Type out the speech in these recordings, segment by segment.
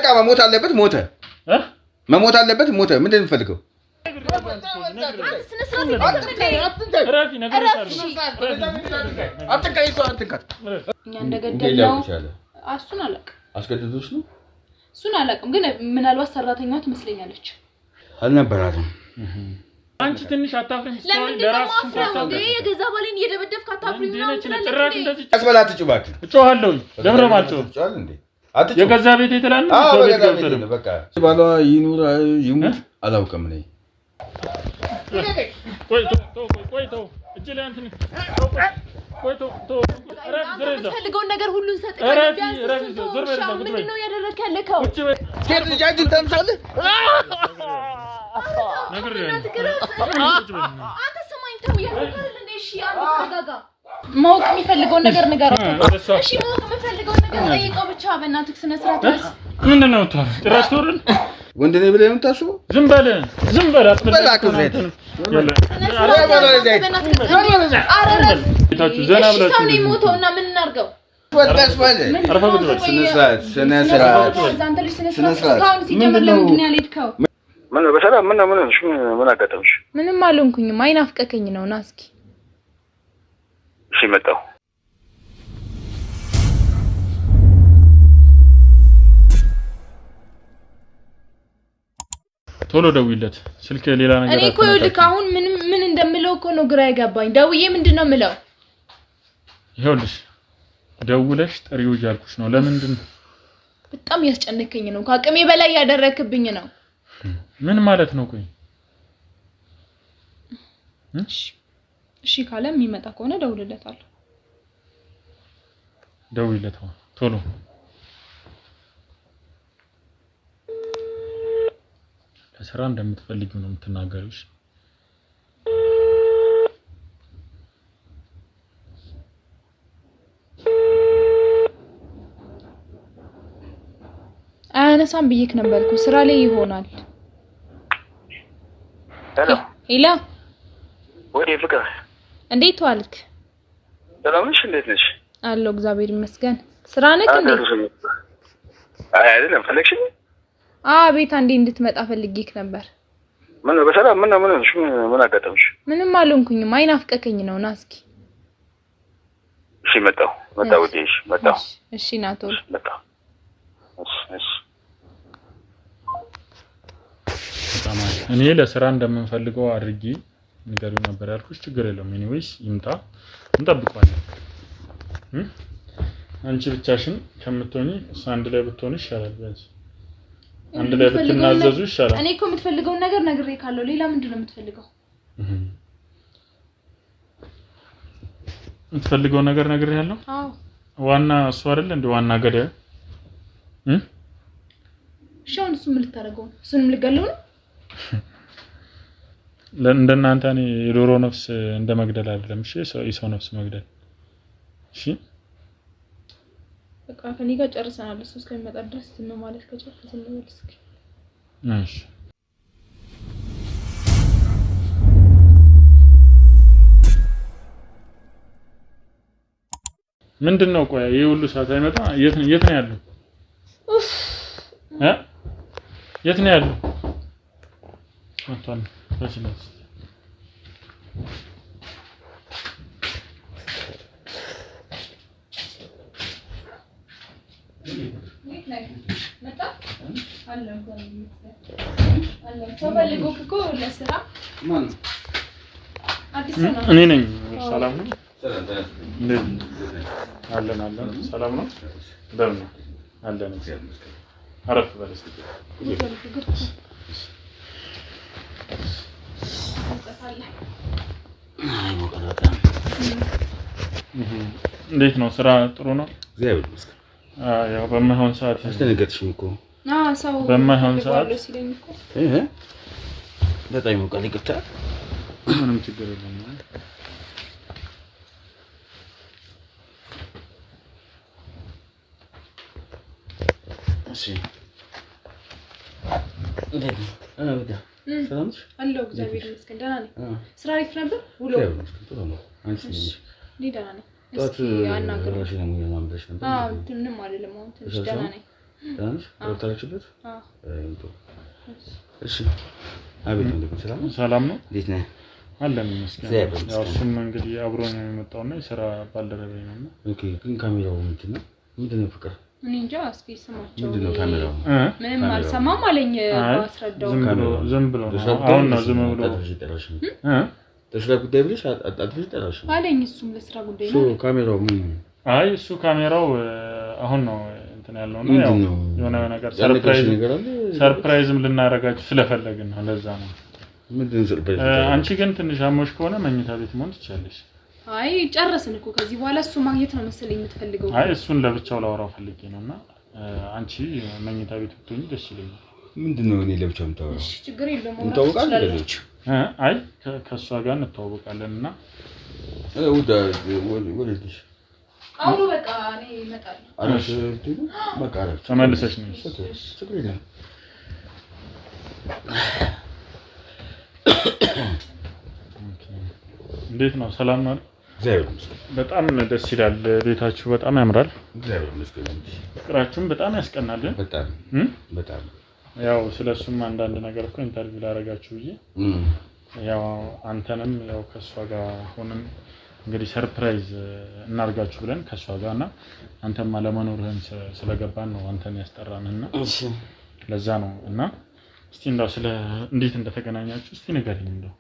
በቃ መሞት አለበት ሞተ መሞት አለበት ሞተ ምንድነው የምፈልገው እሱን አላውቅም አስገድዶሽ ነው እሱን አላውቅም ግን ምናልባት ሰራተኛዋ ትመስለኛለች አልነበራትም አንቺ ትንሽ አታፍሪም ለራስ እንደ የገዛ ባሌን እየደበደብክ አታፍሪም ነው ጭራሽ እንደዚህ አስበላት ጭባክ እጮሃለሁ ደብረ ማልጮ ጮሃል እንዴ የገዛ ቤት የተላነ ሰው ቤት ገብተህ በቃ ባሏ ይኑር ይሙት አላውቅም ነኝ ቆይ እጅ ላይ አንተ ቆይ ፈልገው ነገር ሁሉ እንሰጥከው ቢያንስ ምንድነው ያደረክ ያለከው ሴት ልጅ ታንሳለህ ነገር አንተ ሰማኝ ተው ያደረክል እንዴ እሺ አንተ ተረጋጋ ማወቅ የሚፈልገው ነገር ንገረው እሺ ማወቅ የሚፈልገው ነገር ጠይቀው ብቻ በእናትህ ስነ ስርዓት ያዝ ምንድነው ታር ጭራሽ ተወረን ወንድ ነኝ ብለህ የምታስበው ዝም በል አትበላችሁ ዘና ብላችሁ ሰው ነው ሞተውና ምን እናርገው ወጣስ ማለት ስነ ስርዓት ምን በሰላም ምን አጋጠምሽ ምንም አልሆንኩኝም አይናፍቀከኝ ነው ና እስኪ እሺ መጣሁ ቶሎ ደውይለት ስልክ ሌላ ነገር እኔ እኮ ልክ አሁን ምን እንደምለው እኮ ነው ግራ ያጋባኝ ደውዬ ምንድነው ምለው ይኸውልሽ ደውለሽ ጥሪው እያልኩሽ ነው ለምንድን በጣም ያስጨነከኝ ነው ከአቅሜ በላይ ያደረክብኝ ነው ምን ማለት ነው ቆይ እሺ ካለ የሚመጣ ከሆነ ደውልለታለሁ ደውይለታው ቶሎ ለስራ እንደምትፈልጊው ነው የምትናገሪው አነሳም ብዬክ ነበርኩ ስራ ላይ ይሆናል ሄሎ ወዴ ፍቅር እንዴት ዋልክ ሰላም ነሽ እንዴት ነሽ አለው እግዚአብሔር ይመስገን ስራ ነክ እንዴ አይደለም ፈለግሽኝ ቤት አንዴ እንድትመጣ ፈልጌክ ነበር ምን በሰላም ምን አጋጠምሽ ምንም አልሆንኩኝም አይናፍቀከኝ ነው ና እስኪ እሺ መጣሁ ወዴሽ መጣሁ እሺ ናቶል መጣሁ እሺ እኔ ለስራ እንደምንፈልገው አድርጊ ንገሪው ነበር ያልኩሽ ችግር የለውም ኤኒዌይስ ይምጣ እንጠብቀዋለን አንቺ ብቻሽን ከምትሆኚ አንድ ላይ ብትሆኚ ይሻላል ቢያንስ አንድ ላይ ብትናዘዙ ይሻላል እኔ እኮ የምትፈልገው ነገር ነግሬ ካለው ሌላ ምንድነው የምትፈልገው የምትፈልገው ነገር ነግሬ ያለው አዎ ዋና እሱ አይደል እንደ ዋና ገደ ሻውን እሱ ምን ልታረገው እሱንም ልገለው ነው ለእንደናንተ እኔ የዶሮ ነፍስ እንደመግደል አይደለም እሺ የሰው ነፍስ መግደል እሺ በቃ ከኔ ጋር ጨርሰናል እሱ እስከሚመጣ ድረስ ዝም ማለት ከቻልክ ዝም በል እስኪ እሺ ምንድነው ቆይ ይሄ ሁሉ ሰዓት አይመጣ የት ነው ያለው የት ነው ያለው ወጣን በስላስ መጣ አለ ተፈልጎ እኮ ለስራ ማን አዲስ ነው እኔ ነኝ ሰላም ነው አለን ሰላም ነው እንደምን አለን አረፍ በለስ እንዴት ነው ስራ ጥሩ ነው እግዚአብሔር ይመስገን ያው በማይሆን ሰዓት አስተነገጥሽኝ እኮ ሰው በማይሆን ሰዓት ሲለኝ እኮ በጣም ይሞቃል ይቅርታ ምንም ችግር የለም እሺ እንዴት ነው ሰላም ነሽ አለው እግዚአብሔር ይመስገን ደህና ነኝ ስራ አሪፍ ነበር ውሎ ጥሩ ነው አንቺ ነሽ ደህና ነኝ እስኪ አናግረው ምንም አይደለም አሁን ትንሽ ደህና ነኝ ታንሽ ወጣችበት እሺ አቤት ነው ሰላም ነው እንዴት ነህ አለን መስኪን ያው እሱም እንግዲህ አብሮ ነው የመጣውና የሥራ ባልደረባዬ ነውና ኦኬ ግን ካሜራው ምንድነው ፍቅር እኔ እንጃ እስኪ ስማቸው ምንድነው ካሜራው ምንም አልሰማም አለኝ ባስረዳው ዝም ብሎ አሁን ነው ዝም ብሎ ለስራ ጉዳይ ብለሽ አጣጥፍሽ ጠራሽ አለኝ እሱም ለስራ ጉዳይ ነው ካሜራው አይ እሱ ካሜራው አሁን ነው እንትን ያለው ነው ያው የሆነ ነገር ሰርፕራይዝም ልናረጋችሁ ስለፈለግን ነው ለዛ ነው ምንድነው ሰርፕራይዝ አንቺ ግን ትንሽ አሞሽ ከሆነ መኝታ ቤት መሆን ትችያለሽ አይ ጨረስን እኮ ከዚህ በኋላ እሱ ማግኘት ነው መሰለኝ የምትፈልገው አይ እሱን ለብቻው ላወራው ፈልጌ ነውና አንቺ መኝታ ቤት ብትሆኚ ደስ ይለኛል ምንድነው እኔ ለብቻው የምታወራው እሺ ችግር የለውም እንታወቃለን አይ ከሷ ጋር እንተዋወቃለንና ወለድሽ አውሩ በቃ እኔ እመጣለሁ አራሽ በቃ አራሽ ተመልሰሽ ነው ችግር የለም እንዴት ነው ሰላም ነው እግዚአብሔር በጣም ደስ ይላል ቤታችሁ በጣም ያምራል እግዚአብሔር ይመስገን ፍቅራችሁም በጣም ያስቀናል በጣም ያው ስለሱም አንዳንድ ነገር እኮ ኢንተርቪው ላደርጋችሁ ብዬ ያው አንተንም ያው ከሷ ጋር ሆነን እንግዲህ ሰርፕራይዝ እናርጋችሁ ብለን ከሷ ጋርና አንተም አለመኖርህን ስለገባን ነው አንተን ያስጠራንና እሺ ለዛ ነው እና እስቲ እንደው ስለ እንዴት እንደተገናኛችሁ እስቲ ንገረኝ እንደው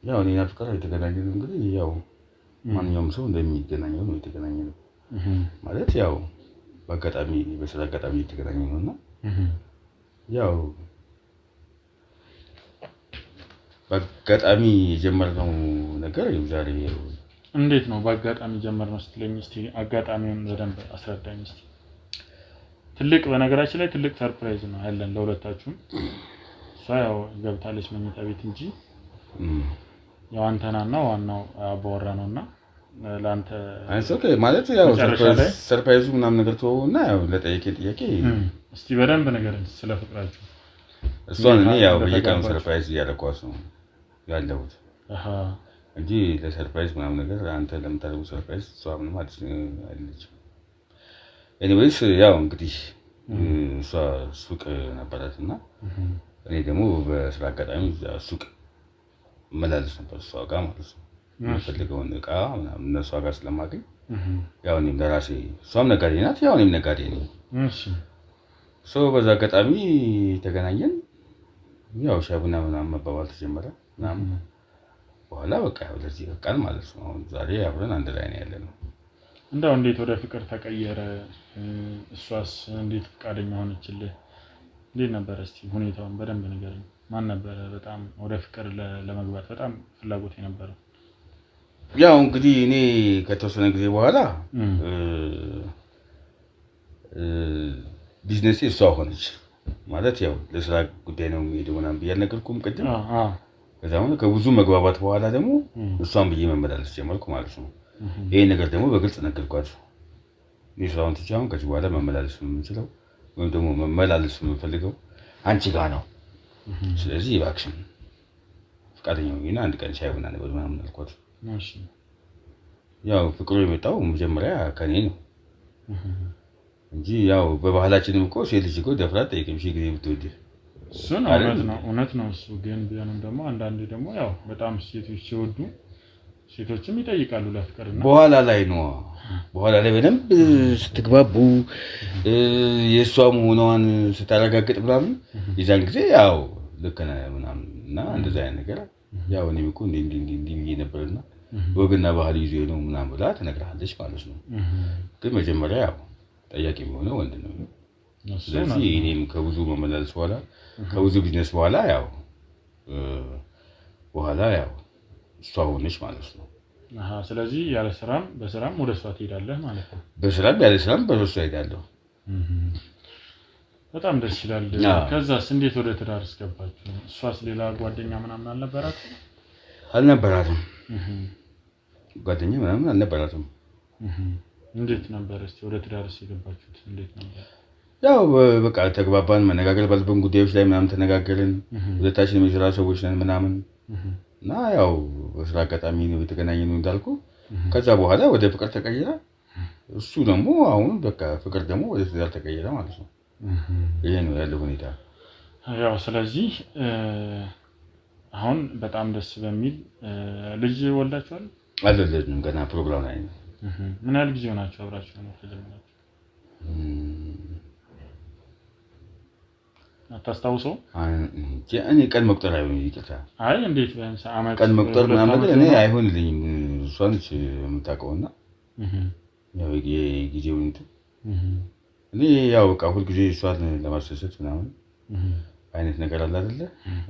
ያው እኔና ፍቅር የተገናኘነው እንግዲህ ያው ማንኛውም ሰው እንደሚገናኘው ነው የተገናኘነው ማለት ያው በአጋጣሚ በስራ አጋጣሚ የተገናኘነውና ያው በአጋጣሚ የጀመርነው ነገር ዛሬ እንዴት ነው በአጋጣሚ ጀመርነው ስትለኝ እስቲ አጋጣሚውን በደንብ አስረዳኝ እስቲ ትልቅ በነገራችን ላይ ትልቅ ሰርፕራይዝ ነው ያለን ለሁለታችሁም እሷ ያው ገብታለች መኝታ ቤት እንጂ ያው አንተናና ዋናው አባወራ ነውና ላንተ ኦኬ ማለት ያው ሰርፕራይዙ ምናምን ነገር ተወውና ያው ለጠየቀኝ ጥያቄ እስቲ በደንብ ንገረኝ ስለ ፍቅራችሁ እሷን እኔ ያው በየቀኑ ሰርፕራይዝ እያደረኳት ነው ያለሁት እንጂ ለሰርፕራይዝ ምናምን ነገር አንተ ለምታደርገው ሰርፕራይዝ እሷ ምንም አዲስ አይደለችም ኤኒዌይስ ያው እንግዲህ እሷ ሱቅ ነበራትና እኔ ደግሞ በስራ አጋጣሚ ሱቅ መላለስ ነበር እሷ ጋር ማለት ነው የምፈልገውን እቃ ምናምን እነሷ ጋር ስለማገኝ ያው እኔም ለራሴ እሷም ነጋዴ ናት ያው እኔም ነጋዴ ነኝ እሺ በዛ አጋጣሚ ተገናኘን ያው ሻይ ቡና ምናምን መባባል ተጀመረ ምናምን በኋላ በቃ ያው ለዚህ በቃል ማለት ነው አሁን ዛሬ አብረን አንድ ላይ ነው ያለነው እንደው እንዴት ወደ ፍቅር ተቀየረ እሷስ እንዴት ፍቃደኛ ሆነችልህ እንዴት ነበር እስቲ ሁኔታውን በደንብ ንገረኝ ማን ነበር በጣም ወደ ፍቅር ለመግባት በጣም ፍላጎት የነበረው ያው እንግዲህ እኔ ከተወሰነ ጊዜ በኋላ ቢዝነስ እሷ ሆነች ማለት ያው ለስራ ጉዳይ ነው የሚሄደው ምናምን ብያልነገርኩም ቅድም ከዛው ከብዙ መግባባት በኋላ ደግሞ እሷን ብዬ መመላለስ ጀመርኩ ማለት ነው ይሄ ነገር ደግሞ በግልጽ ነገርኳት ይስራውን ትቻውን ከዚህ በኋላ መመላለስ የምንችለው ወይም ደግሞ መመላለስ የምንፈልገው አንቺ ጋር ነው ስለዚህ እባክሽን ፍቃደኛ ሁኚና አንድ ቀን ሻይ ቡና ነገር ምናምን አልኳት እሺ ያው ፍቅሩ የመጣው መጀመሪያ ከኔ ነው እንጂ ያው በባህላችንም እኮ ሴት ልጅ እኮ ደፍራ ጠይቅም ሺ ጊዜ ብትወድ እሱ እውነት ነው እሱ ግን ቢሆንም ደግሞ አንዳንዴ ደግሞ ያው በጣም ሴቶች ሲወዱ ሴቶችም ይጠይቃሉ ለፍቅርና በኋላ ላይ ነው በኋላ ላይ በደንብ ስትግባቡ የሷ መሆኗን ስታረጋግጥ ምናምን ይዛን ጊዜ ያው ልክ ነህ ምናምን እና እንደዛ አይነት ነገር ያው እኔም እኮ እንዲህ ብዬ ነበርና ወግና ባህል ይዞ ነው ምናምን ብላ ትነግራለች ማለት ነው ግን መጀመሪያ ያው ጠያቂ የሚሆነው ወንድ ነው ስለዚህ እኔም ከብዙ መመላለስ በኋላ ከብዙ ቢዝነስ በኋላ ያው እሷ ሆነች ማለት ነው ስለዚህ ያለ ስራም በስራም ወደ እሷ ትሄዳለህ ማለት ነው በስራም ያለ ስራም በእሷ ሄዳለሁ በጣም ደስ ይላል ከዛስ እንዴት ወደ ትዳር እስገባችሁ እሷስ ሌላ ጓደኛ ምናምን አልነበራትም ጓደኛ ምናምን አልነበራትም እንዴት ነበር እስቲ ወደ ትዳር እስገባችሁት እንዴት ነበር ያው በቃ ተግባባን መነጋገር ባልበን ጉዳዮች ላይ ምናምን ተነጋገርን ሁለታችንም የሥራ ሰዎች ነን ምናምን እና ያው በስራ አጋጣሚ ነው የተገናኘነው እንዳልኩ ከዛ በኋላ ወደ ፍቅር ተቀየረ እሱ ደግሞ አሁን በቃ ፍቅር ደግሞ ወደ ትዳር ተቀየረ ማለት ነው። ይሄ ነው ያለው ሁኔታ። ያው ስለዚህ አሁን በጣም ደስ በሚል ልጅ ወልዳችኋል? አልወለድንም ገና ፕሮግራም ላይ ነው። ምን ያህል ጊዜ ሆናችሁ አብራችሁ ነው ከጀመራችሁ? አታስታውሰው? እኔ ቀን መቁጠር አይሆን ይቅርታ። አይ እንዴት ቢያንስ አመት ቀን መቁጠር ምናምን ነገር እኔ አይሆንልኝም። እሷ ነች የምታውቀውና ያው የጊዜውን እንትን እኔ ያው በቃ ሁልጊዜ እሷን ለማስደሰት ምናምን አይነት ነገር አለ አይደለ?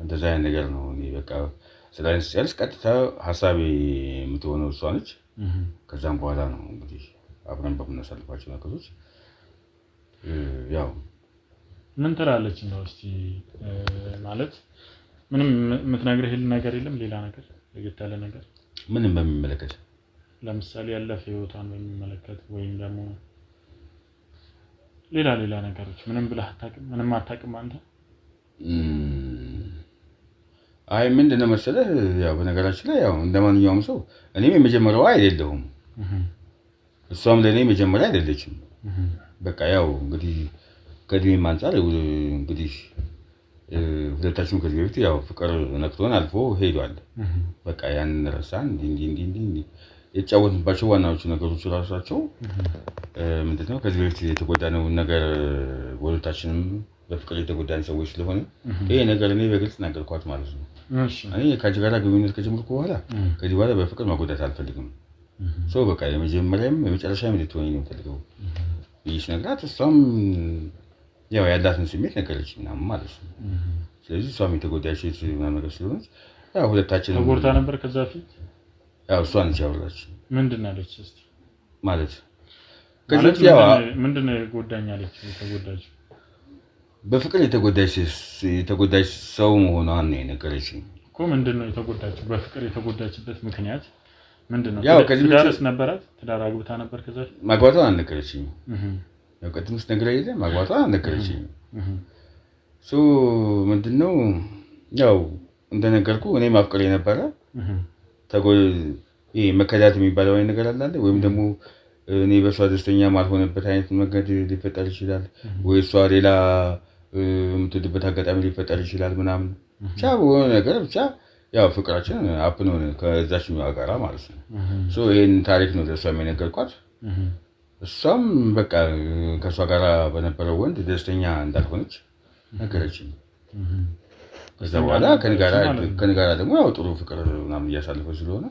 እንደዛ አይነት ነገር ነው። እኔ በቃ ስላይንስ ሲያልስ ቀጥታ ሐሳቤ የምትሆነው እሷ ነች። ከዛም በኋላ ነው እንግዲህ አብረን በምናሳልፋቸው ነገሮች ያው ምን ትላለች እንደው እስቲ ማለት ምንም የምትነግርህ ነገር የለም? ሌላ ነገር ለየት ያለ ነገር ምንም በሚመለከት ለምሳሌ ያለፈ ህይወቷን በሚመለከት ወይም ደግሞ ሌላ ነገሮች ምንም ብለህ አታውቅም? ምንም አታውቅም አንተ? አይ ምንድነው መሰለህ ያው በነገራችን ላይ ያው እንደማንኛውም ሰው እኔም የመጀመሪያው አይደለሁም። እሷም ለኔ መጀመሪያ አይደለችም። በቃ ያው እንግዲህ ከእድሜም አንፃር እንግዲህ ሁለታችንም ከዚህ በፊት ያው ፍቅር ነክቶን አልፎ ሄዷል። በቃ ያን ረሳን እንዲህ የተጫወትንባቸው ዋናዎቹ ነገሮች ራሳቸው ምንድነው ከዚህ በፊት የተጎዳነው ነገር ወለታችንም በፍቅር የተጎዳን ሰዎች ስለሆነ ይሄ ነገር እኔ በግልጽ ነገርኳት ማለት ነው። እኔ ከአንቺ ጋር ግንኙነት ከጀመርኩ በኋላ ከዚህ በኋላ በፍቅር መጎዳት አልፈልግም። በቃ የመጀመሪያም የመጨረሻም ልትሆኚ ነው የምፈልገው ብዬሽ ነግራት እሷም ያው ያላትን ስሜት ነገረችኝ ምናምን ማለት ነው። ስለዚህ እሷም የተጎዳች ምናምን ነገር ስለሆነች ያው ሁለታችንም ተጎድታ ነበር ከዛ በፊት ያው እሷ ነች ያወራችኝ። ምንድን አለች እስቲ ማለት ከዚህ ያው ምንድን ነው የጎዳኝ አለች? የተጎዳች በፍቅር የተጎዳች ሰው መሆኗን ነው የነገረችኝ እኮ። ምንድን ነው የተጎዳችው? በፍቅር የተጎዳችበት ምክንያት ምንድን ነው? ያው ከዚህ ትዳርስ ነበራት? ትዳር አግብታ ነበር ከዛ በፊት? ማግባቷን አልነገረችኝ። ያው ቅድም ስትነግረኝ የለ ማግባቷን አልነገረችኝ። ምንድነው ያው እንደነገርኩ እኔ ማፍቀር የነበረ ይሄ መከዳት የሚባለው አይነት ነገር አለ ወይም ደግሞ እኔ በሷ ደስተኛ ማልሆነበት አይነት መንገድ ሊፈጠር ይችላል ወይ እሷ ሌላ የምትወድበት አጋጣሚ ሊፈጠር ይችላል ምናምን ብቻ በሆነ ነገር ብቻ ያው ፍቅራችን አፕን ሆነ ከዛችኛው ጋራ ማለት ነው። ይሄን ታሪክ ነው ለሷ የነገርኳት። እሷም በቃ ከሷ ጋራ በነበረው ወንድ ደስተኛ እንዳልሆነች ነገረችኝ። ከዛ በኋላ ከኔ ጋራ ደግሞ ያው ጥሩ ፍቅር ምናምን እያሳለፈች ስለሆነ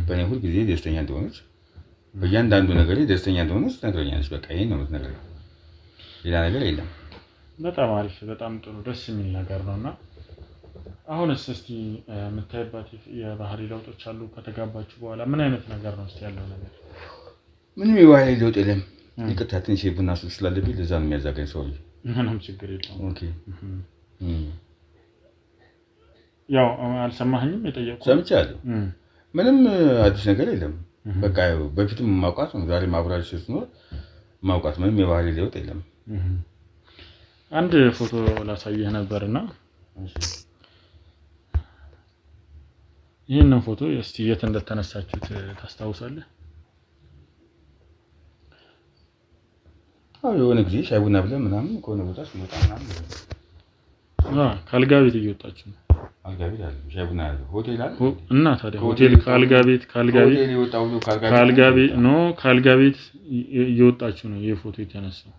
በእኔ ሁሉ ጊዜ ደስተኛ እንደሆነች በእያንዳንዱ ነገር ደስተኛ እንደሆነች ትነግረኛለች። በቃ ይሄን ነው የምትነግረኝ፣ ሌላ ነገር የለም። በጣም አሪፍ፣ በጣም ጥሩ ደስ የሚል ነገር ነውና አሁንስ እስቲ የምታይባት የባህሪ ለውጦች አሉ ከተጋባችሁ በኋላ? ምን አይነት ነገር ነው እስቲ ያለው ነገር? ምንም የባህሪ ለውጥ የለም። ይቅርታ ትንሽ ቡና ሱስ ስላለብኝ ለዛ ነው የሚያዛገኝ ሰው። ምንም ችግር የለውም። ኦኬ ያው አልሰማኸኝም? የጠየቁት ሰምቻለሁ። ምንም አዲስ ነገር የለም። በቃ በፊትም ማውቃት ነው፣ ዛሬ ማብራሪያ ስትኖር ማውቃት፣ ምንም የባህሪ ለውጥ የለም። አንድ ፎቶ ላሳየህ ነበርና ይሄንን ፎቶ እስቲ የት እንደተነሳችሁት ታስታውሳለህ? የሆነ ጊዜ ሻይ ቡና ብለን ምናምን ከሆነ ቦታ ስንወጣ ምናምን ከአልጋ ቤት እየወጣችሁ ነው? አልጋ ቤት አለ ሻይ ቡና አለ ሆቴል አለ እና ታዲያ ሆቴል ከአልጋ ቤት ከአልጋ ቤት እየወጣችሁ ነው ይሄ ፎቶ የተነሳው?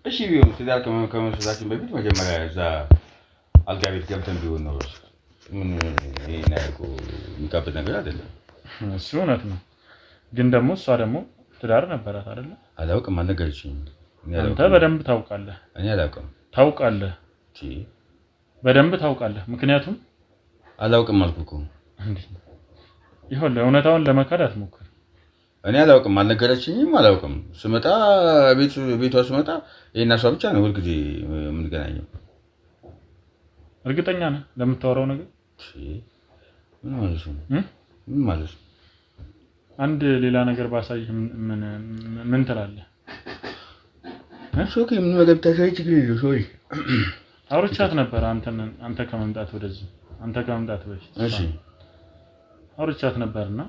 እሺ ቢሆን ትዳር ከመመስረታችን በፊት መጀመሪያ እዛ አልጋ ቤት ገብተን ቢሆን ነው ምን ይናይቆ የሚካበድ ነገር አይደለም። እሱ እውነት ነው። ግን ደግሞ እሷ ደግሞ ትዳር ነበራት አይደለ? አላውቅም፣ አልነገረችኝም። አንተ በደንብ ታውቃለህ። እኔ አላውቅም። ታውቃለህ፣ በደንብ ታውቃለህ። ምክንያቱም አላውቅም አልኩህ እኮ። ይኸውልህ እውነታውን ለመካድ አትሞክር። እኔ አላውቅም፣ አልነገረችኝም፣ አላውቅም። ስመጣ ቤቷ ስመጣ ይሄና እሷ ብቻ ነው ሁልጊዜ የምንገናኘው። እርግጠኛ ነህ ለምታወራው ነገር? ምን ማለት ነው? ምን ማለት ነው? አንድ ሌላ ነገር ባሳይህ ምን ትላለህ? ሶኪ ምን ነገር ታሳይ ችግር የለውም። ሶሪ አውርቻት ነበር አንተ ከመምጣት ወደዚህ አንተ ከመምጣት በፊት። እሺ አውርቻት ነበርና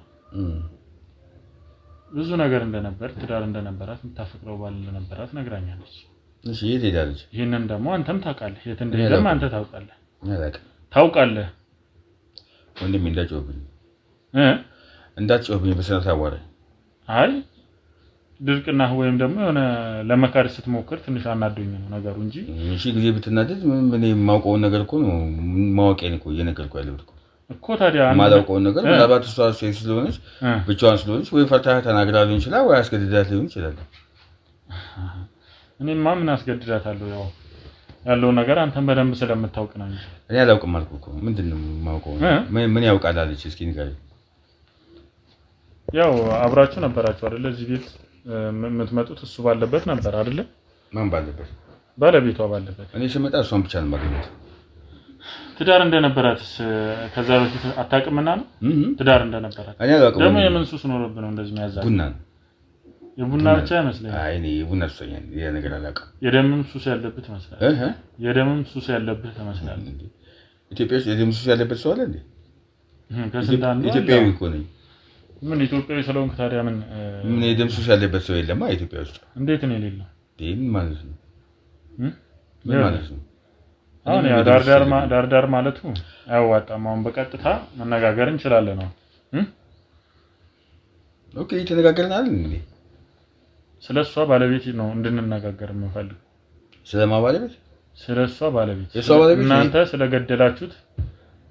ብዙ ነገር እንደነበር ትዳር እንደነበራት የምታፈቅረው ባል እንደነበራት ነግራኛለች። እሺ የት ሄዳለች? ይሄንን ደግሞ አንተም ታውቃለህ። የት እንደሄደም አንተ ታውቃለህ። ታውቃለህ ወንድሜ እንዳትጮህብኝ በስነ ታዋረ አይ ድርቅና ወይም ደግሞ የሆነ ለመካር ስትሞክር ትንሽ አናዶኝ ነው ነገሩ እንጂ እሺ ጊዜ ብትናደድ ምን የማውቀው ነገር እኮ ነው ማወቄን እኮ እየነገርኩ ያለሁት እኮ ታዲያ ማላውቀው ነገር ምናልባት እሷ ሴት ስለሆነች ብቻዋን ስለሆነች ወይ ፈርታ ተናግራ ሊሆን ይችላል ወይ አስገድዳት ሊሆን ይችላል። እኔማ ምን አስገድዳታለሁ? ያለው ነገር አንተም በደንብ ስለምታውቅ ነው እንጂ እኔ አላውቅም አልኩ እኮ ምንድነው የማውቀው ምን ያውቃል አለች እስኪ ንገረኝ። ያው አብራችሁ ነበራችሁ አይደል? እዚህ ቤት የምትመጡት እሱ ባለበት ነበር አይደል? ማን ባለበት? ባለቤቷ ባለበት። እኔ ስመጣ እሷን ብቻ ነው ማግኘት። ትዳር እንደነበራትስ ከዛ በፊት አታውቅምና ነው? ትዳር እንደነበራት እኔ አላውቅም። ደግሞ የምን ሱስ ኖርብህ ነው እንደዚህ የሚያዛው? ቡና የቡና ብቻ አይመስለኝም። አይ እኔ የቡና ሱሰኛ ነኝ። ያ ነገር አላውቅም። የደምም ሱስ ያለበት ይመስላል። የደምም ሱስ ያለበት ተመስላል። ኢትዮጵያ ውስጥ የደም ሱስ ያለበት ሰው አለ እንዴ? ከስንት አንዱ ኢትዮጵያዊ እኮ ነኝ። ምን ኢትዮጵያዊ ስለሆንክ ታዲያ ምን የደም ሱስ ያለበት ሰው የለም ኢትዮጵያ ውስጥ? እንዴት ነው የሌለው? ምን ማለት ነው? ምን ማለት ነው? አሁን ያ ዳርዳር ማለቱ አያዋጣም። አሁን በቀጥታ መነጋገር እንችላለን ነው። ኦኬ ተነጋገርን አይደል እንዴ? ስለሷ ባለቤት ነው እንድንነጋገር የምፈልገው። ስለማ ባለቤት? ስለሷ ባለቤት። የሷ ባለቤት እናንተ ስለገደላችሁት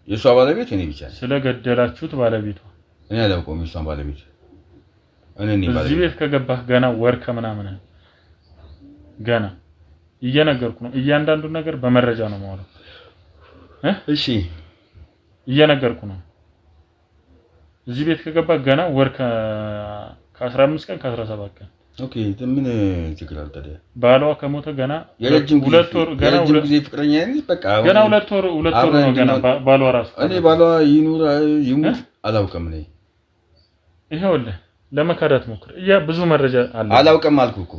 የሷ ባለቤት እኔ ብቻ ስለገደላችሁት ባለቤቷ እኔ አላውቀውም። የሷን ባለቤት እኔ ባለቤት እዚህ ቤት ከገባህ ገና ወር ከምናምን ገና እየነገርኩ ነው። እያንዳንዱ ነገር በመረጃ ነው ማለት እሺ እየነገርኩ ነው። እዚህ ቤት ከገባህ ገና ወር ከ15 ቀን ከ17 ቀን ኦኬ ምን ችግር አለ ታዲያ? ባሏ ከሞተ ገና ሁለት ወር ጊዜ ፍቅረኛ ነኝ በቃ ገና ሁለት ወር ነው ገና ባሏ ራሱ እኔ ባሏ ይሙት አላውቅም። እኔ ይሄውልህ ለመካዳት ሞክር ብዙ መረጃ አለ። አላውቅም አልኩ እኮ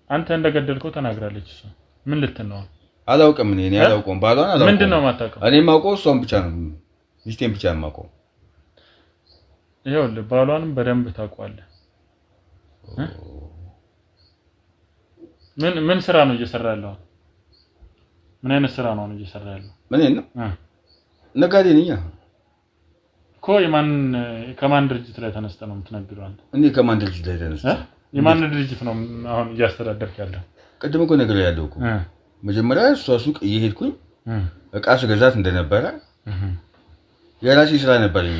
አንተ እንደገደልከው ተናግራለች እሷ። ምን ልትል ነው? አላውቅም እኔ አላውቅም። ባሏን አላውቅም። ምንድነው የማታውቀው? እኔ የማውቀው እሷን ብቻ ነው። ሚስቴን ብቻ ነው የማውቀው። ይሄውልህ ባሏንም በደንብ ታውቀዋለህ። ምን ስራ ነው እየሰራ ያለው? ምን አይነት ስራ ነው እየሰራ ያለው? ምን ነው? ነጋዴ ነኝ እኮ። ከማን ድርጅት ላይ ተነስተ ነው የምትነግረው አንተ? እኔ ከማን ድርጅት ላይ ተነስተ? የማን ድርጅት ነው አሁን እያስተዳደርክ ያለው? ቅድም እኮ ነገር ያለው እኮ መጀመሪያ እሷ ሱቅ እየሄድኩኝ እቃ ስገዛት እንደነበረ የራሴ ስራ ነበረኝ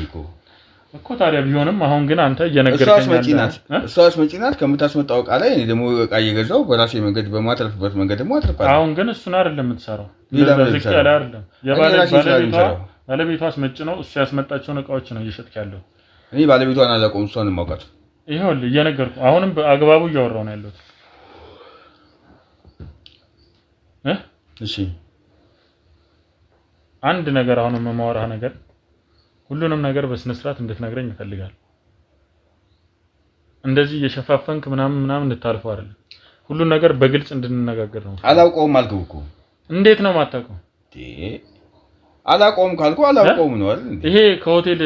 እኮ ታዲያ ቢሆንም አሁን ግን አንተ እየነገርከኝ እሷ አስመጪ ናት። ከምታስመጣው እቃ ላይ እኔ ደግሞ እቃ እየገዛው በራሴ መንገድ በማትረፍበት መንገድ ደግሞ አትርፋለሁ። አሁን ግን እሱን አይደለም የምትሰራው። ዝቅ ያለ አይደለም። ባለቤቷ አስመጪ ነው። እሱ ያስመጣቸውን እቃዎች ነው እየሸጥክ ያለው። እኔ ባለቤቷን አላውቀውም፣ እሷን የማውቃት። ይኸውልህ እየነገርኩ አሁንም በአግባቡ እያወራሁ ነው ያለሁት። እሺ አንድ ነገር አሁን የማወራህ ነገር ሁሉንም ነገር በስነ ስርዓት እንድትነግረኝ ይፈልጋል። እንደዚህ እየሸፋፈንክ ምናምን እንድታልፈው አይደለም። ሁሉን ነገር በግልጽ እንድንነጋገር ነው። አላውቀውም አልኩህ እኮ። እንዴት ነው የማታውቀው? አላውቀውም ካልኩ አላውቀውም ነው አይደል? ይሄ ከሆቴል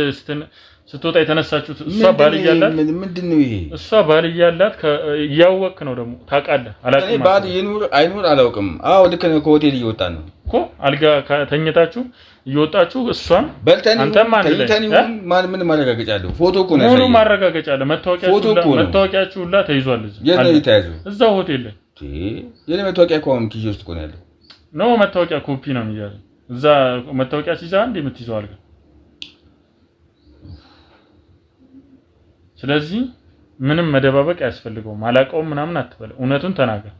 ስትወጣ የተነሳችሁት እሷ ባል እያላት ምንድነው ይሄ? እሷ ባል እያላት እያወቅክ ነው ደግሞ ታውቃለህ። እኔ ባል ይኑር አይኑር አላውቅም። አዎ ልክ ነው። ከሆቴል እየወጣን ነው እኮ አልጋ ተኝታችሁ እየወጣችሁ እሷን አንተም ማን ምን ማረጋገጫ አለው? ፎቶ እኮ ነው። ሙሉ ማረጋገጫ አለ። መታወቂያችሁ ሁላ ተይዟል። የት ነው የተያዘው? እዛው ሆቴል ላይ። የኔ መታወቂያ እኮ አሁን ኪሴ ውስጥ እኮ ነው ያለው። ነው መታወቂያ ኮፒ ነው የሚያዘው። እዛ መታወቂያ ሲይዛ እንደ የምትይዘው አልጋ። ስለዚህ ምንም መደባበቅ አያስፈልገውም። አላውቀውም ምናምን አትበል። እውነቱን ተናገር።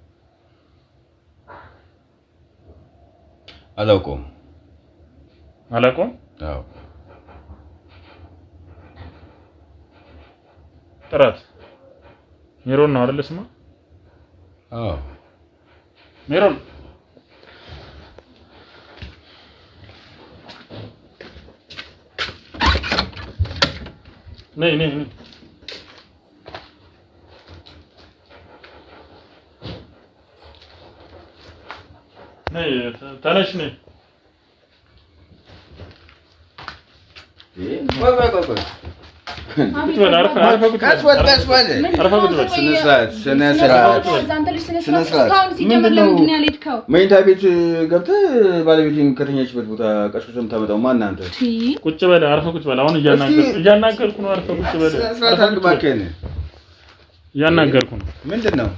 አላውቀውም። አዎ ጥራት ሜሮን ነው አይደል ስማ? አዎ ሜሮን ነይ ተነሽ ነይ። ቁጭ በል አርፈህ ቁጭ በል ቀስ በል አርፈህ ቁጭ በል ስነ ስርዓት መኝታ ቤት ገብተህ ባለቤቴን ከተኛችበት ቦታ ቀስቅሰህ የምታመጣው ማን አንተ? ቁጭ በል አርፈህ ቁጭ በል። አሁን እያናገርኩ ነው። አርፈህ ቁጭ በል እያናገርኩ ነው። ምንድን ነው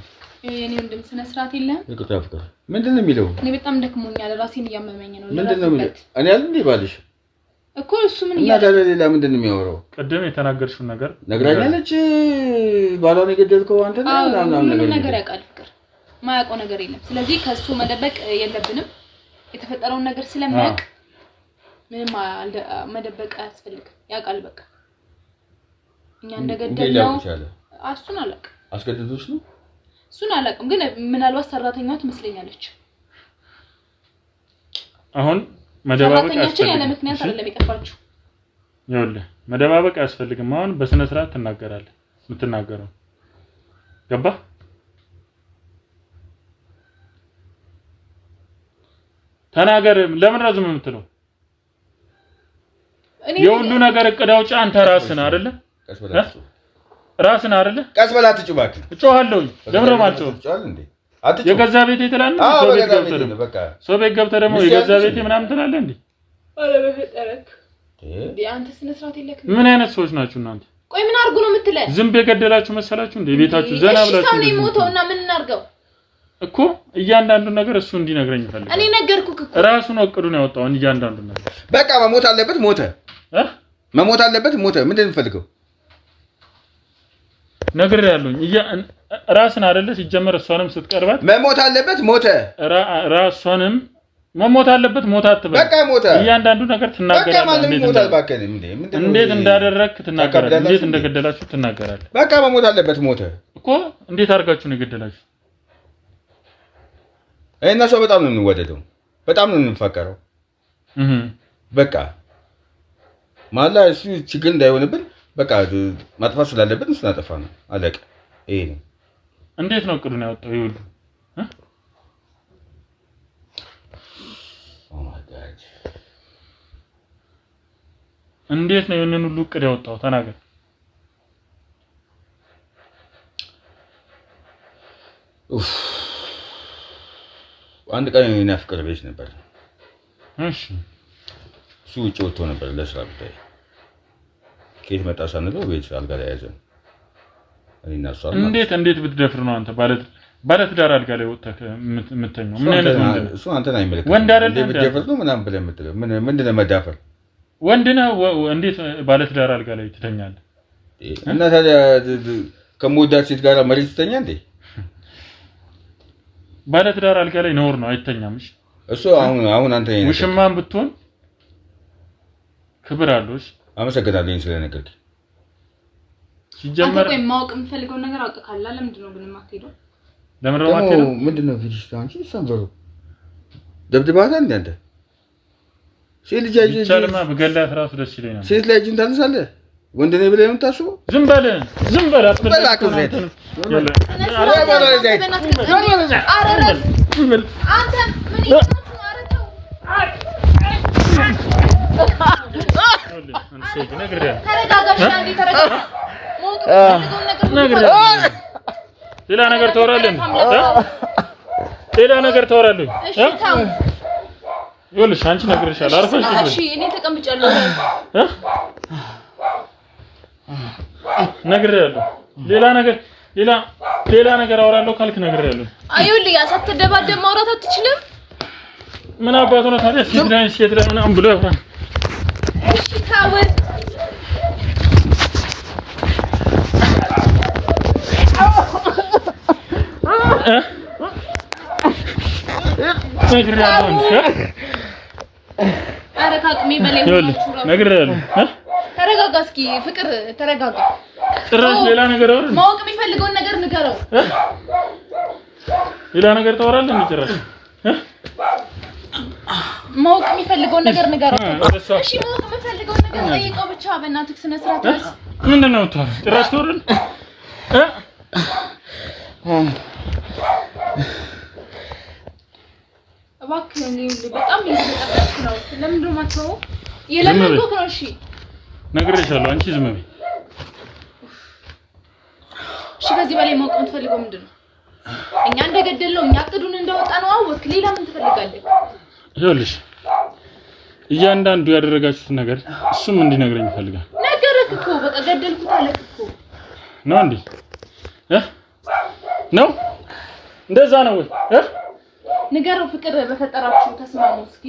እኔ ወንድም ስነ ስርዓት የለም። ይቅርታ ፍቅር ምንድን ነው የሚለው? እኔ በጣም ደክሞኛል፣ ራሴን እያመመኝ ነው። ምንድን ነው የሚለው? እኔ አይደል እንዴ ባልሽ እኮ እሱ ምን እያለ ሌላ ምንድን ነው የሚያወራው? ቅድም የተናገርሽውን ነገር ነግራኛለች። ባሏን የገደልከው አንተ ነህ ምንም ነገር ያውቃል ፍቅር፣ ማያውቀው ነገር የለም። ስለዚህ ከሱ መደበቅ የለብንም። የተፈጠረውን ነገር ስለማያውቅ ምንም መደበቅ አያስፈልግም። ያውቃል በቃ እኛ እንደገደልነው። እሱን አላውቅም። አስገድዶሽ ነው? እሱን አላውቅም፣ ግን ምናልባት ሰራተኛዋ ትመስለኛለች። አሁን መደባበቅ ያስፈልጋል። ያለ ምክንያት አይደለም የጠፋችው። ይኸውልህ መደባበቅ አያስፈልግም። አሁን በስነ ስርዓት ትናገራለህ። የምትናገረው ገባህ? ተናገር። ለምን ረዝም የምትለው? የሁሉ ነገር እቅድ አውጪ አንተ ራስህ ነህ አይደለ? ራስህ ነህ አይደለ? ቀስ በል አትጩህ እባክህ። እጮሃለሁ። ለምን ነው የማልጮህ? የገዛ ቤቴ ትላለህ? ሰው ቤት ገብተህ ደግሞ የገዛ ቤቴ ምናምን ትላለህ እንዴ? አረ በፈጠረክ አንተ ስነ ስርዓት የለክም። ምን አይነት ሰዎች ናችሁ እናንተ? ቆይ ምን አርጉ ነው የምትለው? ዝምብ የገደላችሁ መሰላችሁ እንዴ? ቤታችሁ ዘና ብላችሁ ሰው ነው የሞተውና ምን እናርገው እኮ እያንዳንዱ ነገር እሱ እንዲነግረኝ ፈልጋለሁ። እኔ ነገርኩህ እኮ ራሱ ነው እቅዱን ያወጣው እያንዳንዱ ነገር። በቃ መሞት አለበት ሞተ። መሞት አለበት ሞተ። ምንድን ነው የምፈልገው? ነግሬያለሁኝ። ራስን አይደለ ሲጀመር እሷንም ስትቀርባት መሞት አለበት ሞተ። ራስንም መሞት አለበት ሞት አትበል። በቃ ሞተ። እያንዳንዱ ነገር ትናገራለህ። በቃ ማለት ሞታል። ባከን እንዴት እንዳደረግክ ትናገራለህ። እንዴት እንደገደላችሁ ትናገራለህ። በቃ መሞት አለበት ሞተ እኮ። እንዴት አድርጋችሁ ነው የገደላችሁ? እና ሰው በጣም ነው የምንወደደው፣ በጣም ነው የምንፈቀረው። በቃ ማላ እሱ ችግር እንዳይሆንብን በቃ ማጥፋት ስላለብን እሱን አጠፋ ነው አለቀ። ይሄ ነው። እንዴት ነው እቅዱን ያወጣው? ይሁሉ እንዴት ነው የነን ሁሉ እቅድ ያወጣው? ተናገር። አንድ ቀን እኔና ፍቅር ቤት ነበር። እሺ እሱ ውጭ ወጥቶ ነበር ለስራ ጉዳይ። ከየት መጣ ሳንለው ቤት አልጋ ላይ ያዘን። እኔና እሷ እንዴት ብትደፍር ነው አንተ ባለትዳር አልጋ ላይ ወጥተህ የምትተኛው? ምን አይነት ወንድ ነው እሱ? አንተን አይመለከትም። ወንድ አይደለም ብትደፍር ነው ምናምን ብለህ የምትለው ምንድን ነው መዳፈር? ወንድ ነህ። እንዴት ባለትዳር አልጋ ላይ ትተኛለህ? እና ታዲያ ከሞዳት ሴት ጋር መሬት ትተኛ እንዴ? ባለትዳር አልጋ ላይ ነውር ነው፣ አይተኛም። እሱ አሁን አንተ ውሽማን ብትሆን ክብር አለው። አመሰግናለሁ ስለነገርከኝ። ሲጀመር ማወቅ የምፈልገው ነገር አውቀካላ። ለምንድን ነው ግን የማትሄደው? ለምን ነው የማትሄደው? ምንድን ነው ፊትሽ አንቺ ሰንበሩ ደብድባታል እንዴ አንተ? ሴት ልጅ አይጂ ቻለማ በገላት ራሱ ደስ ይለኛል። ሴት ልጅ እንዳልሳለ ወንድ ነኝ ብለህ የምታስበው? ዝም በል አትበል። አንተ ምን ይሰማው? አረተው ሌላ ነገር ታወራለህ? ሌላ ነገር ታወራለህ? ይኸውልሽ አንቺ ነግሬሻለሁ። አርፈሽ እሺ እኔ ተቀምጫለሁ። ነግሬያለሁ። ሌላ ነገር አወራለሁ ካልክ ነግሬያለሁ። አይውልህ ሳትደባደብ ማውራት አትችልም። ምን አባቱ ነው ታዲያ? ሴት ላይ ምናምን ብሎ ያወራል። እሺ ታወር ነግሬያለሁ። ተረጋጋ እስኪ ፍቅር ተረጋጋ። ጭራሽ ሌላ ነገር አወራ። ማወቅ የሚፈልገውን ነገር ንገረው። ሌላ ነገር ታወራለህ እንዴ? ጭራሽ ማወቅ የሚፈልገውን ነገር ንገረው። እሺ ማወቅ የሚፈልገውን ነገር ጠይቀው ብቻ። በእናትህ ስነ ስርዓት ያዝ። ምንድን ነው የምታወራው? ጭራሽ ታወራለህ? እባክህ በጣም እየተጠቀምክ ነው። ለምን ነው የማትተው? የለመንኩህ ነው። እሺ ነግሬሻለሁ። አንቺ ዝም በይ። ከዚህ በላይ ማወቅ የምትፈልገው ምንድነው? እኛ እንደገደልነው እኛ ቅዱን እንዳወጣ ነው አወክ። ሌላ ምን ትፈልጋለህ? ይኸውልሽ እያንዳንዱ ያደረጋችሁት ነገር እሱም እንዲነግረኝ ይፈልጋል። ነገረክ እኮ በቃ ገደልኩት አለክ እኮ ነው እንዴ? ነው እንደዛ ነው ወይ? ንገረው። ፍቅር በፈጠራችሁ ተስማሙ እስኪ።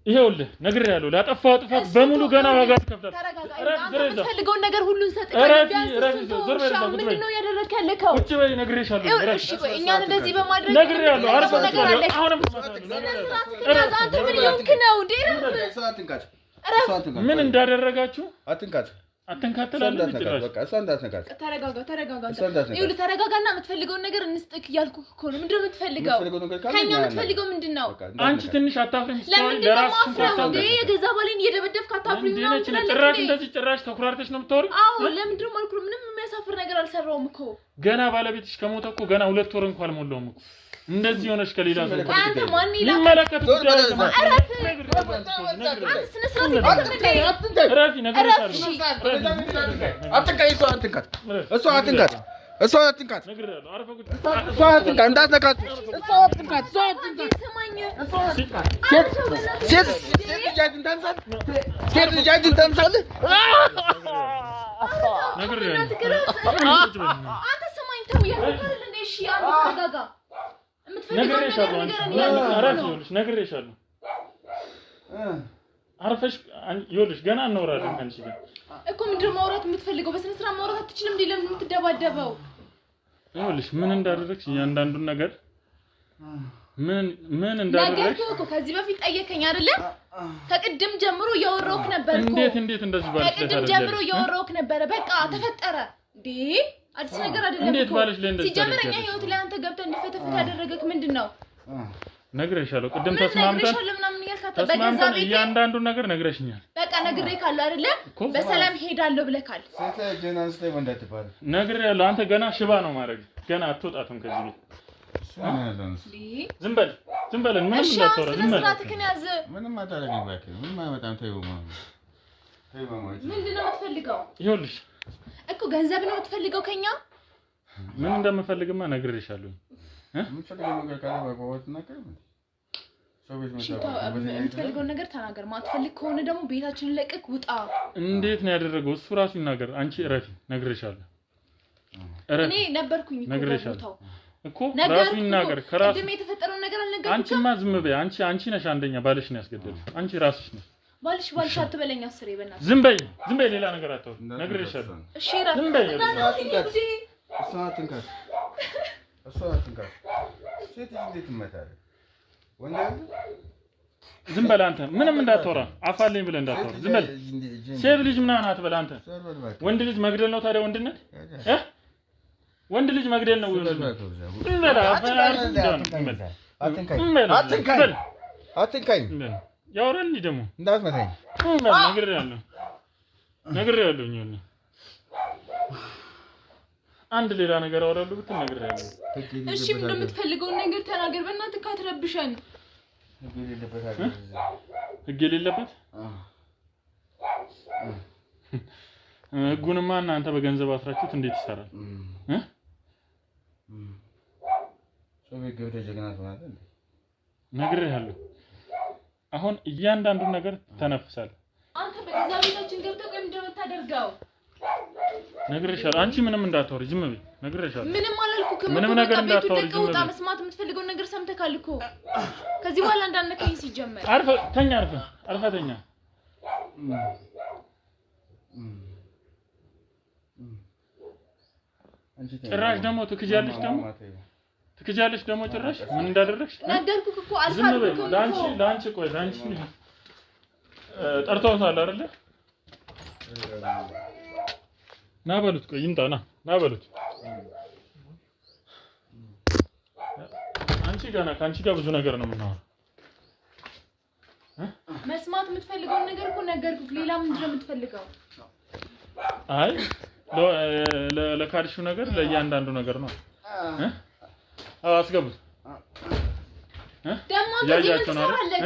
ይሄውልህ ነግሬያለሁ። ላጠፋው ጥፋት በሙሉ ገና ዋጋ ትከፍላለህ። አንተ የምትፈልገውን ነገር ሁሉ ሰጥተህ ምንድነው ያደረክ ያለከው? ቁጭ በይ ነግሬሻለሁ። እሺ ቆይ እኛን እንደዚህ በማድረግ ነግሬያለሁ። አሁንም አንተ ምን ይሆንክ ነው እንዴ? ምን እንዳደረጋችሁ አትንካተላለህ። በቃ እሷ እንዳትነካት። ተረጋጋ። ይኸውልህ ተረጋጋና የምትፈልገውን ነገር እንስጥክ እያልኩህ እኮ ነው። ምንድነው የምትፈልገው? ከኛ የምትፈልገው ምንድነው? አንቺ ትንሽ አታፍሪም? ለራስሽ እንደ የገዛ ባሌን እየደበደብክ አታፍሪም ነው? ጭራሽ እንደዚህ ጭራሽ ተኩራርተሽ ነው የምታወሪው? አዎ ለምንድነው ማልኩ? ምንም የሚያሳፍር ነገር አልሰራውም እኮ። ገና ባለቤትሽ ከሞተ እኮ ገና 2 ወር እንኳን አልሞላውም እኮ። እንደዚህ ሆነሽ ከሌላ ሰው አንተ ማን ይላል? ይመለከት አትንካት። ነግሬሻለሁ። አርፈሽ ይኸውልሽ ገና እናወራለን አንቺ ጋር እኮ ምንድነው ማውራት የምትፈልገው? በስነ ስርዓት ማውራት አትችልም እንዴ? ለምን የምትደባደበው? ይኸውልሽ ምን እንዳደረግሽ እያንዳንዱን ነገር ምን እንዳደረግሽ እኮ ከዚህ በፊት ጠየቀኝ አይደለ? ከቅድም ጀምሮ እያወራሁክ ነበር እኮ። እንዴት እንደዚህ ባልሽ? ከቅድም ጀምሮ እያወራሁክ ነበር። በቃ ተፈጠረ እንዴ? አዲስ ነገር አይደለም እኮ። ሲጀምር እኛ ህይወት ላይ አንተ ገብተህ እንድፈተፍት ያደረገክ ምንድነው? ነግሬሻለሁ። ቅድም ተስማምተን በገዛ ቤት እያንዳንዱን ነገር ነግረሽኛል። በቃ ነግሬ ካለ አይደለ? በሰላም ሄዳለሁ ብለካል። ነግሬያለሁ። አንተ ገና ሽባ ነው ማድረግ። ገና አትወጣትም ከዚህ ቤት። ዝም በል ምንም እንዳትወራ። ዝም በል ምንም አታደርግም እባክህ። ምንም አይመጣም። ተይው ማማ። ምንድነው የምትፈልገው? ይኸውልሽ እኮ ገንዘብ ነው የምትፈልገው ከኛ? ምን እንደምፈልግማ ነግሬሻለሁ። የምትፈልገውን ነገር ተናገር። ማትፈልግ ከሆነ ደግሞ ቤታችንን ለቅቅ ውጣ። እንዴት ነው ያደረገው? እሱ ራሱ ይናገር። አንቺ እረፊ። ነግሬሻለሁ። እኔ ነበርኩኝ ነግሬሻለሁ እኮ ራሱ ይናገር። ከራሱ ቅድም የተፈጠረው ነገር አልነገርኩኝም? አንቺማ ዝም በይ። አንቺ ነሽ አንደኛ ባልሽ ነው ያስገደልሽ። አንቺ ራስሽ ነሽ። ባልሽ አትበለኝ። አስሬ በእናትህ ዝም በይ። ሌላ ነገር አታውሪ። ነግሬሻለሁ። እሺ ራስ ዝም በይ። እሷ አትንካት። ሴት እንዴት ትመታለህ? ዝም በል አንተ። ምንም እንዳትወራ። አፋለኝ ብለህ እንዳትወራ። ዝም በል። ሴት ልጅ ምናምን አትበል አንተ። ወንድ ልጅ መግደል ነው ታዲያ ወንድነት? ወንድ ልጅ መግደል ነው ወንድነት? አትንካኝ። ያወራል እንዴ ደግሞ? እንዳትመታኝ። ነግሬያለሁ። አንድ ሌላ ነገር አወራለሁ ብትል ነግሬያለሁ። እሺ ምንድነው የምትፈልገውን ነገር ተናገር። በእናትህ ካትረብሸን። ህግ የሌለበት ህጉንማ እናንተ በገንዘብ አስራችሁት እንዴት ይሰራል? ነግሬሃለሁ። አሁን እያንዳንዱን ነገር ተነፍሳለህ። አንተ በገዛ ቤታችን ገብተህ ቆይ ምንድነው የምታደርገው? ነግሬሻለሁ። አንቺ ምንም እንዳታወሪ ዝም በይ። ነግሬሻለሁ። ምንም አላልኩክም። ምንም ነገር እንዳታወሪ ዝም በይ። መስማት የምትፈልገውን ነገር ሰምተካል እኮ። ከዚህ በኋላ እንዳነከኝ ሲጀመር አርፈህ ተኛ። ጭራሽ ደግሞ ትክጃለሽ ደግሞ ጭራሽ ምን እንዳደረግሽ ነገርኩክ እኮ አልፋልኩም። ለአንቺ ጠርተውታል አይደለ? ና በሉት። ቆይ ይምጣ። ና በሉት። አንቺ ከአንቺ ጋር ብዙ ነገር ነው የምናወራው። መስማት የምትፈልገውን ነገር እኮ ነገርኩክ። ሌላ ምንድን ነው የምትፈልገው? አይ ለካድሽው ነገር ለእያንዳንዱ ነገር ነው። አስገቡት። ደግሞ ያያቸው ነው አይደል?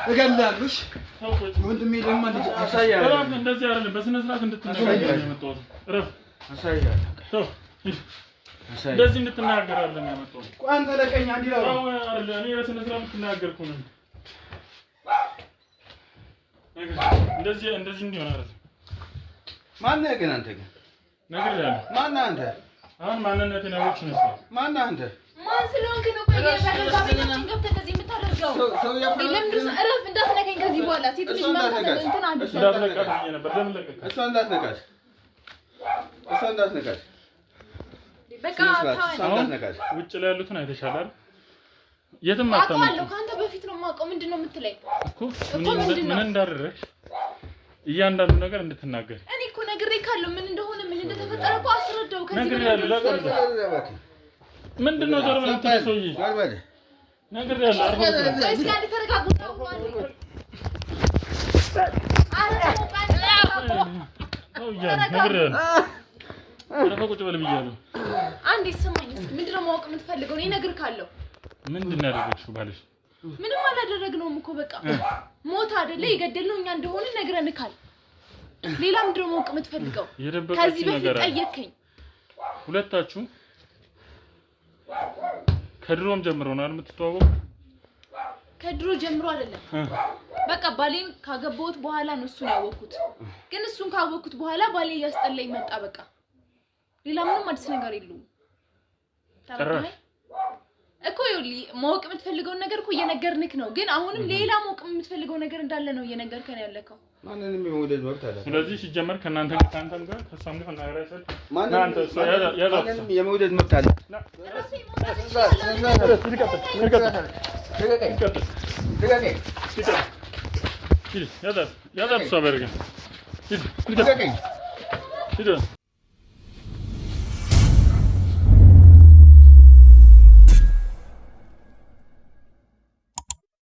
እገላለሽ ወንድሜ ደግሞ አሳያለሁ። እንደዚህ አይደለም፣ በስነ ስርዓት እንድትናገር ነው የመጣሁት። እረፍ። አሳያለሁ። እንደዚህ እንድትናገራለን ነው የመጣሁት። ቆይ አንተ ለቀኝ አንዴ ላው አይደለም፣ እኔ በስነ ስርዓት እንድትናገርኩ ነው። እንደዚህ እንዲሆን አይደለም። ማነህ ግን አንተ ግን ነግሬሃለሁ። ማነህ አንተ? አሁን ማንነቴን አወቅሽ ነው። ማነህ አንተ? ማን ስለሆንክ ነው? ቆይ በለጋቤታችን ገብተህ እንደዚህ የምታደርገው? ለምንድን ነው? እረፍ፣ እንዳትነካኝ ከዚህ በኋላ ሴት ልጅ ማለት እንትን አንድ እንዳትነካት ብዬሽ ነበር። ለምን ለቀቅህ? እሷ እንዳትነካት በቃ እንዳትነካት። ውጭ ላይ ያሉትን አይተሻል አይደል? የትም አውቃለሁ። ከአንተ በፊት ነው የማውቀው። ምንድን ነው የምትለኝ እኮ? ምን እንዳደረግሽ እያንዳንዱ ነገር እንድትናገር እኔ እኮ ነግሬ ካለው ምን እንደሆነ ምን እንደተፈጠረ እኮ አስረዳው። ከዚህ ምንድን ነው ዞር ብለህ ተሰውዬ ነግሬሃለሁ። እስኪ አንዴ ተረጋጉ። ቁጭ በል ብያለሁ። አንዴ ስማኝ እስኪ። ምንድን ነው ማወቅ የምትፈልገው? እኔ ነግር ካለው ምንድን ነው ያደረግሽው ባልሽ? ምንም አላደረግነውም እኮ በቃ ሞት አይደለ የገደልነው እኛ እንደሆነ ነግረንካል። ሌላ ምንድን ነው ማወቅ የምትፈልገው? ከዚህ በፊት ጠየቅከኝ። ሁለታችሁ ከድሮም ጀምሮ ነው የምትተዋወቁ? ከድሮ ጀምሮ አይደለም። በቃ ባሌን ካገባሁት በኋላ ነው እሱን ያወቅኩት። ግን እሱን ካወቅኩት በኋላ ባሌ እያስጠላኝ መጣ። በቃ ሌላ ምንም አዲስ ነገር የለውም። ተረዳኸኝ እኮ? ይኸውልህ ማወቅ የምትፈልገውን ነገር እኮ እየነገርንክ ነው። ግን አሁንም ሌላ ማወቅ የምትፈልገው ነገር እንዳለ ነው እየነገርከን ያለከው። ማንንም የመውደድ መብት አለ። ስለዚህ ሲጀመር ከእናንተም ጋር ከሷም ጋር ነገር አይሰጥ። ማንንም የመውደድ መብት አለ። ያዛት